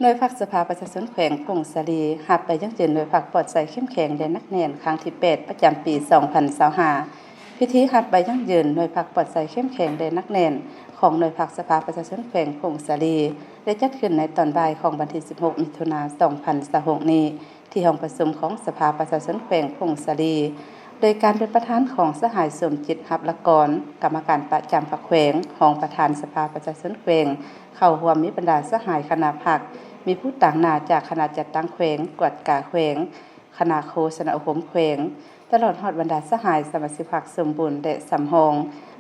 หน่วยพักสภาประชาชนแขวงพงศาลีหับไปยังยืนหน่วยพักปลอดใสเข้มแข็งแด่นักเรียนครั้งที่8ประจำปี2025พิธีหับไปยังยืนหน่วยพักปลอดใสเข้มแข็งแด่นักเรียนของหน่วยพักสภาประชาชนแขวงพงศาลีได้จัดขึ้นในตอนบ่ายของวันที่16มิถุนายน2026นี้ที่ห้องประชุมของสภาประชาชนแขวงพงศาลีโดยการเป็นประธานของสหายสมจิตหับละกรกรรมการประจำพรรคแขวงรองประธานสภาประชาชนแขวงเข้าร่วมมีบรรดาสหายคณะพรรคมีผู้ต่างหน้าจากคณะจัดตั้งแขวงกวดกาแขวงคณะโฆษณาอบรมแขวงตลอดฮอดบรรดาสหายสมาชิกพรรคสมบูรณ์และสำรอง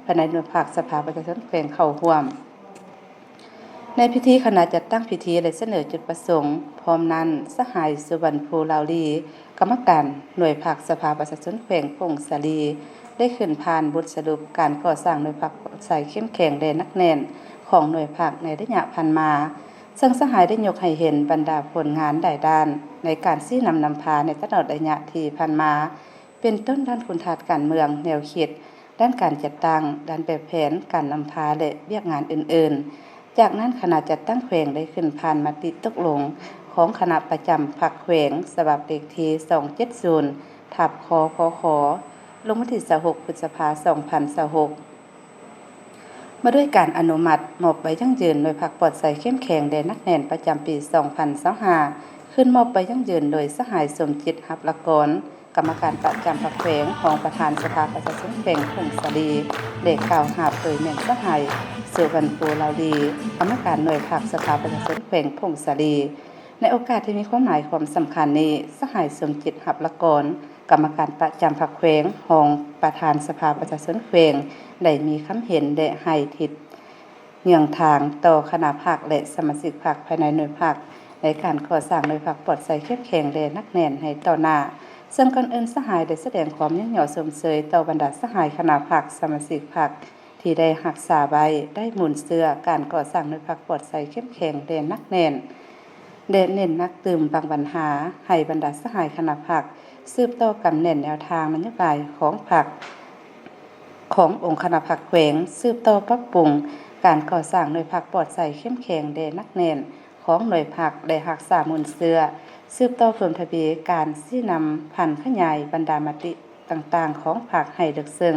ภายในหน่วยพรรคสภาประชาชนแขวงเข้าร่วมในพิธีคณะจัดตั้งพิธีและเสนอจุดประสงค์พร้อมนั้นสหายสุวรรณภูลาวลีกรรมการหน่วยพรรคสภาประชาชนแขวงพงศาลีได้ขึ้นผ่านบทสรุปการก่อสร้างหน่วยพรรคใส่เข้มแข็งแด่นักแน่นของหน่วยพรรคในระยะผ่านมาซึ่งสหายได้ยกให้เห็นบรรดาผลงานหลายด้านในการชี้นำพาในตลอดระยะที่ผ่านมาเป็นต้นด้านคุณทัศน์การเมืองแนวคิดด้านการจัดตั้งด้านแบบแผนการนำพาและเวียกงานอื่นๆจากนั้นคณะจัดตั้งแขวงได้ขึ้นผ่านมติตกลงของคณะประจำพรรคแขวงฉบับเลขที่270ทับคพขลงวันที่26พฤษภาคม2026มาด้วยการอนุมัติมอบใบยั่งยืนโดยพรรคปลอดใสเข้มแข็งแด่นักแน่นประจำปี2025ขึ้นมอบใบยั่งยืนโดยสหายสมจิตหับละกรกรรมการประจำพรรคแขวงของประธานสภาประชาชนแขวงพงศาลีได้กล่าวหาเผยแม่นสหายสุวรรณภูลาวลีกรรมการหน่วยพรรคสภาประชาชนแขวงพงศาลีในโอกาสที่มีความหมายความสำคัญนี้สหายสมจิตหับละกรกรรมการประจำพรรคแขวงของประธานสภาประชาชนแขวงได้มีคำเห็นและให้ทิศเนื่องทางต่อคณะพรรคและสมาชิกพรรคภายในหน่วยพรรคในการก่อสร้างหน่วยพรรคปลอดใสเข้มแข็งและนักแน่นให้ต่อหน้าซึ่งก่อนอื่นสหายได้แสดงความยินยอมชมเชยต่อบรรดาสหายคณะพรรคสมาชิกพรรคที่ได้รักษาไว้ได้หมุนเสื้อการก่อสร้างหน่วยพรรคปลอดใสเข้มแข็งและนักแน่นเน้นนักตื่มบางปัญหาให้บรรดาสหายคณะพรรคสืบต่อกำเนิดแนวทางนโยบายของพรรคขององค์คณะพรรคแขวงสืบต่อปรับปรุงการก่อสร้างหน่วยพรรคปลอดใสเข้มแข็งแด่นักแน่นของหน่วยพรรคได้รักษาหมุนเสื้อสืบต่อเพิ่มทวีการชี้นำพันขยายบรรดามติต่างๆของพรรคให้ลึกซึ้ง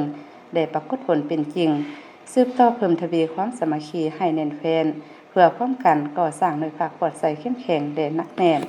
ได้ปรากฏผลเป็นจริงสืบต่อเพิ่มทวีความสามัคคีให้แน่นแฟ้นเพื่อป้องกันก่อสร้างหน่วยพรรคปลอดใสเข้มแข็งแด่นักแน่น